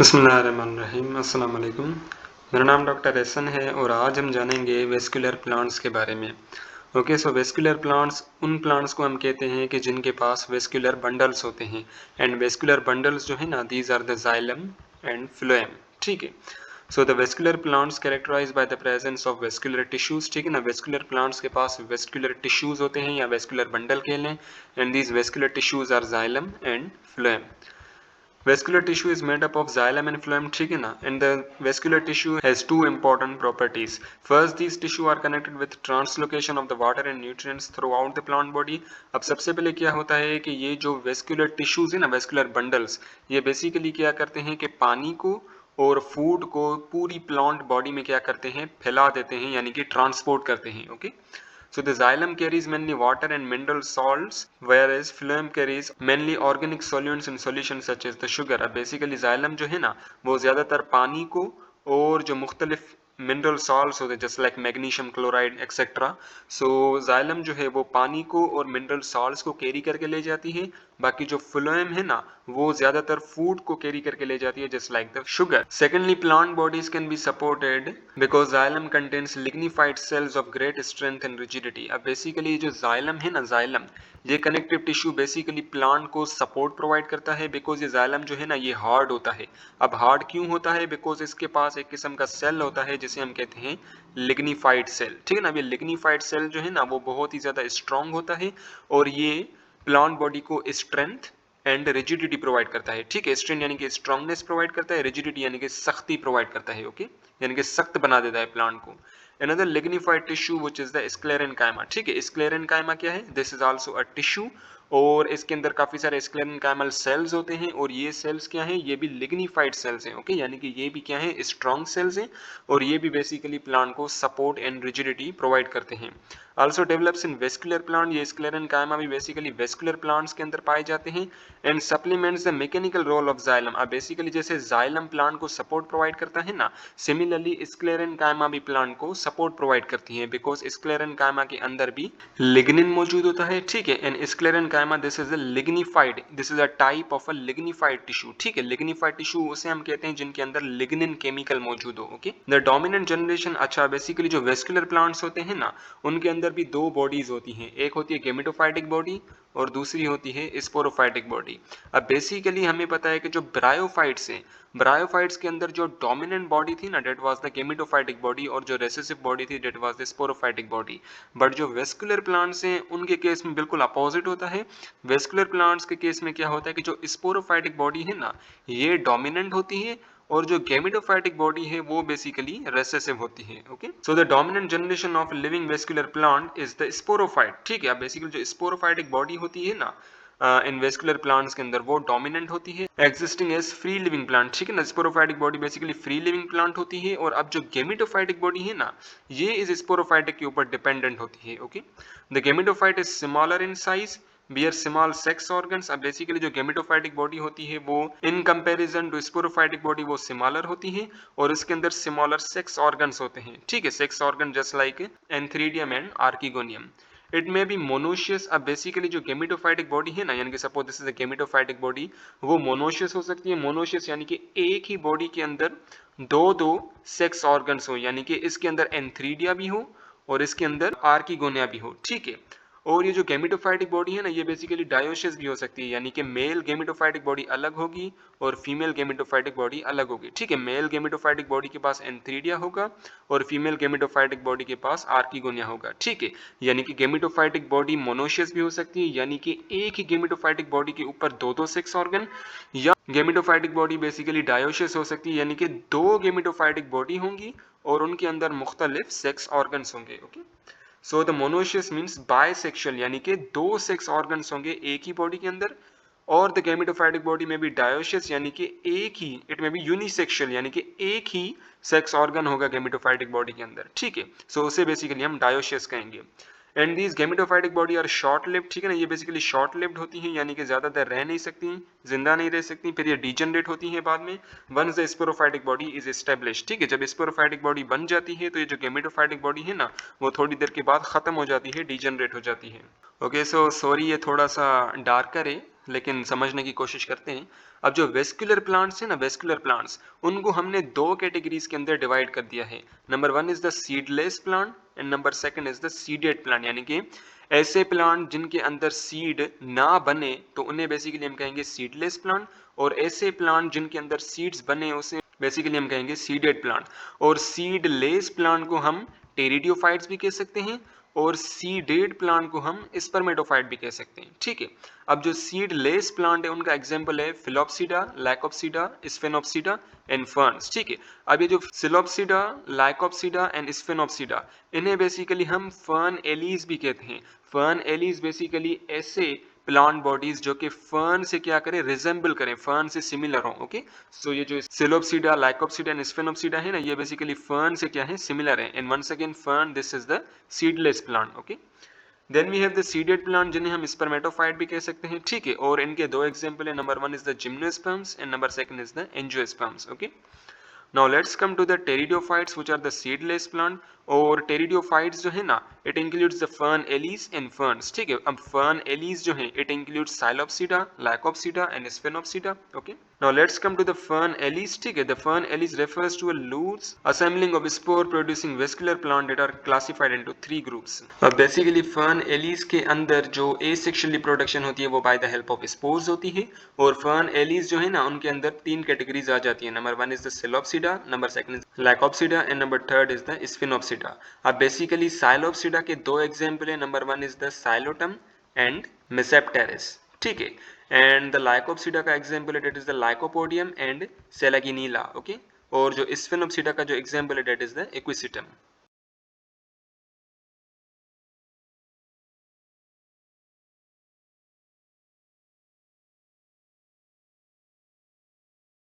बिस्मिल्लाहिर्रहमानिर्रहीम। अस्सलाम वालेकुम। मेरा नाम डॉक्टर एहसन है और आज हम जानेंगे वेस्कुलर प्लांट्स के बारे में। ओके, सो वेस्कुलर प्लांट्स उन प्लांट्स को हम कहते हैं कि जिनके पास वेस्कुलर बंडल्स होते हैं। एंड वेस्कुलर बंडल्स जो है ना, these are the xylem and phloem. ठीक है। So the vascular plants characterized by the presence of vascular tissues. ठीक है ना, वेस्कुलर प्लांट्स के पास वेस्कुलर टिश्यूज होते हैं या वेस्कुलर बंडल कह लें। And these vascular tissues are xylem and phloem. Vascular tissue is made up of xylem and phloem, ठीक है ना, and the vascular tissue has two important properties. First, these tissue are connected with translocation of the water and nutrients throughout the plant body. अब सबसे पहले क्या होता है कि ये जो vascular tissues है ना, vascular bundles, ये basically क्या करते हैं कि पानी को और फूड को पूरी प्लांट बॉडी में क्या करते हैं, फैला देते हैं, यानी कि ट्रांसपोर्ट करते हैं. Okay. So the xylem carries mainly water and mineral salts, whereas phloem carries mainly organic solutes and solutions such as the sugar. अब basically xylem जो है ना, वो ज़्यादातर पानी को और जो मुख्तलिफ मिनरल सॉल्ट्स होते हैं जैसे लाइक मैग्नीशियम क्लोराइड एक्सेट्रा. सो जाइलम जो है वो पानी को और मिनरल सॉल्ट्स को कैरी करके ले जाती है. बाकी जो फ्लोएम है ना, वो ज्यादातर फूड को कैरी करके ले जाती है just like the sugar. Secondly, plant bodies can be supported because xylem contains lignified cells of great strength and rigidity. अब बेसिकली जो जाइलम है ना, जाइलम ये कनेक्टिव टिश्यू बेसिकली प्लांट को सपोर्ट प्रोवाइड करता है बिकॉज ये जाइलम जो है ना, ये हार्ड होता है. अब हार्ड क्यों होता है? बिकॉज इसके पास एक किस्म का सेल होता है जिसे हम कहते हैं लिग्निफाइड सेल. ठीक है ना, ये लिग्निफाइड सेल जो है ना, वो बहुत ही ज्यादा स्ट्रांग होता है और ये प्लांट बॉडी को स्ट्रेंथ एंड रिजिडिटी प्रोवाइड करता है. ठीक है, स्ट्रेंथ यानी कि स्ट्रांगनेस प्रोवाइड करता है, रिजिडिटी यानी कि सख्ती प्रोवाइड करता है. ओके, यानी कि सख्त बना देता है प्लांट को. Another lignified tissue which is the sclerenchyma. ठीक है, sclerenchyma क्या है? This is also a tissue और इसके अंदर काफी सारे स्क्लेरेनकाइमल सेल्स होते हैं और ये सेल्स क्या हैं? ये भी लिग्निफाइड सेल्स हैं. ओके, यानी कि ये भी क्या है? स्ट्रॉन्ग सेल्स हैं और ये भी बेसिकली प्लांट को सपोर्ट एंड रिजिडिटी प्रोवाइड करते हैं. Also develops in vascular plant. ये स्क्लेरेनकाइमा भी बेसिकली वेस्कुलर प्लांट्स के अंदर पाए जाते हैं. And supplements the mechanical role of xylem. अब बेसिकली जैसे जाइलम प्लांट को सपोर्ट प्रोवाइड करता है ना, सिमिलरली स्क्लेरेनकाइमा भी प्लांट को सपोर्ट प्रोवाइड करती है बिकॉज स्क्लेरेनकाइमा के अंदर भी लिग्निन मौजूद होता है. ठीक है, and sclerenchyma this is a lignified, this is a type of a lignified tissue. ठीक है, लिग्निफाइड टिश्यू उसे हम कहते हैं जिनके अंदर लिग्निन केमिकल मौजूद हो. Okay, the dominant generation. अच्छा, बेसिकली जो वेस्कुलर प्लांट्स होते हैं ना, उनके अंदर भी दो बॉडीज होती हैं. एक होती है गेमेटोफाइटिक बॉडी और दूसरी होती है स्पोरोफाइटिक बॉडी. अब बेसिकली हमें पता है कि जो ब्रायोफाइट्स हैं, ब्रायोफाइट्स के अंदर जो डोमिनेंट बॉडी थी ना, that was the gametophytic body और जो रेसेसिव बॉडी थी that was the sporophytic body. But जो वेस्कुलर प्लांट्स हैं उनके केस में बिल्कुल अपोजिट होता है. वेस्कुलर प्लांट्स के केस में क्या होता है कि जो स्पोरोफाइटिक बॉडी है ना, ये डोमिनेंट होती है और जो गेमेटोफाइटिक बॉडी है वो बेसिकली रेसेसिव होती है. Okay, so the dominant generation of living vascular plant is the sporophyte. ठीक है, अब बेसिकली जो स्पोरोफाइटिक बॉडी होती है ना इन वेस्कुलर प्लांट्स के अंदर, वो डोमिनेंट होती है existing as free living plant. ठीक है ना, sporophytic body basically free living plant होती है और अब जो गेमेटोफाइटिक बॉडी है ना, ये इस स्पोरोफाइटिक के ऊपर डिपेंडेंट होती है. Okay, the gametophyte is smaller in size, bear small sex organs. अब बेसिकली जो गेमेटोफाइटिक बॉडी होती है वो in comparison to sporophytic body वो स्मॉलर होती है और इसके अंदर स्मॉलर सेक्स ऑर्गन्स होते हैं. ठीक है, sex organ just like antheridium and archegonium. It may be monoecious. अब बेसिकली जो गेमेटोफाइटिक बॉडी है ना, यानी कि suppose this is a gametophytic body, वो मोनोशियस हो सकती है. मोनोशियस यानी कि एक ही बॉडी के अंदर दो दो सेक्स ऑर्गन्स हो, यानी कि इसके अंदर एंथ्रीडिया भी हो और इसके अंदर आर्किगोनिया भी हो. ठीक है, और ये जो गेमेटोफाइटिक बॉडी है ना, ये बेसिकली डायोशियस भी हो सकती है, यानी कि मेल गेमेटोफाइटिक बॉडी अलग होगी और फीमेल गेमेटोफाइटिक बॉडी अलग होगी. ठीक है, मेल गेमेटोफाइटिक बॉडी के पास एंथ्रीडिया होगा और फीमेल गेमेटोफाइटिक बॉडी के पास आर्किगोनिया होगा. ठीक है, यानी कि गेमेटोफाइटिक बॉडी मोनोशियस भी हो सकती है, यानी कि एक ही गेमेटोफाइटिक बॉडी के ऊपर दो दो सेक्स ऑर्गन, या गेमेटोफाइटिक बॉडी बेसिकली डायोशियस हो सकती है, यानी कि दो गेमेटोफाइटिक बॉडी होंगी और उनके अंदर मुख्तलिफ सेक्स ऑर्गन्स होंगे. Okay, so the monoecious means bisexual, यानी कि दो सेक्स ऑर्गन्स होंगे एक ही बॉडी के अंदर. और द गेमेटोफाइटिक बॉडी में भी डायोशियस, यानी कि एक ही, इट में भी यूनिसेक्सुअल, यानी कि एक ही सेक्स ऑर्गन होगा गेमेटोफाइटिक बॉडी के अंदर. ठीक है, सो उसे बेसिकली हम डायोशियस कहेंगे. And these gametophytic body are short lived. ठीक है ना, ये बेसिकली शॉर्ट लिव्ड होती हैं, यानी कि ज्यादा देर रह नहीं सकती, जिंदा नहीं रह सकती, फिर ये डिजनरेट होती हैं बाद में once the sporophytic body is established. ठीक है, जब स्पोरोफाइटिक बॉडी बन जाती है तो ये जो गेमेटोफाइटिक बॉडी है ना, वो थोड़ी देर के बाद खत्म हो जाती है, डिजनरेट हो जाती है. ओके, सो सॉरी ये थोड़ा सा डार्कर है लेकिन समझने की कोशिश करते हैं। अब जो वेस्कुलर प्लांट्स है ना, वेस्कुलर प्लांट्स, उनको हमने दो कैटेगरीज के अंदर डिवाइड कर दिया है। Number 1 is the seedless plant and number 2 is the seeded plant, यानी कि ऐसे प्लांट जिनके अंदर सीड ना बने तो उन्हें बेसिकली हम कहेंगे सीडलेस प्लांट, और ऐसे प्लांट जिनके अंदर सीड्स बने उसे बेसिकली हम कहेंगे सीडेड प्लांट। और सीडलेस प्लांट को हम टेरिडियोफाइट्स भी कह सकते हैं और सीडेड प्लांट को हम स्पर्मेटोफाइट भी कह सकते हैं। ठीक है, अब जो सीडलेस प्लांट है उनका एग्जांपल है फिलोप्सिडा, लाइकोप्सिडा, स्फेनोप्सिडा एंड फर्न्स। ठीक है, अब ये जो फिलोप्सिडा, लाइकोप्सिडा एंड स्फेनोप्सिडा, इन्हें बेसिकली हम फर्न एलीज भी कहते हैं। फर्न एलीज बेसिकली ऐसे प्लांट बॉडीज जो कि फर्न से क्या करें, रिजेंबल करें, फर्न से सिमिलर हो। ओके, सो ये जो सिलोप्सिडा, लाइकोप्सिडा एंड स्फेनोप्सिडा है ना, ये बेसिकली फर्न से क्या है, सिमिलर है। And once again fern, this is the seedless plant. Okay, then we have the seeded plant जिन्हें हम स्पर्मेटोफाइट भी कह सकते हैं। ठीक है, और इनके दो एग्जांपल है। Number 1 is the gymnosperms and number 2 is the angiosperms. Okay, now let's come to the pteridophytes which are the seedless plant. और टेरिडियोफाइट्स जो है ना, it includes the fern allies and ferns. ठीक है, अब फर्न एलीज जो है it includes psilopsida, lycopsida and sphenopsida. Okay, now let's come to the fern allies. ठीक है, the fern allies refers to a loose assembling of spore producing vascular plant that are classified into 3 groups। अब basically fern allies के अंदर जो asexual reproduction होती है वो by the help of spores होती है, और फर्न एलीज जो है ना उनके अंदर 3 कैटेगरीज आ जाती है। Number 1 is the psilopsida, number 2 is lycopsida and number 3 is the sphenopsida. अब बेसिकली साइलोप्सिडा के दो एग्जांपल है। Number 1 is the psilotum and tmesipteris. ठीक है, एंड द लाइकोप्सिडा का एग्जांपल है, that is the lycopodium and selaginella. Okay, और जो स्फेनोप्सिडा का जो एग्जांपल है, दैट इज द एक्विसिटम।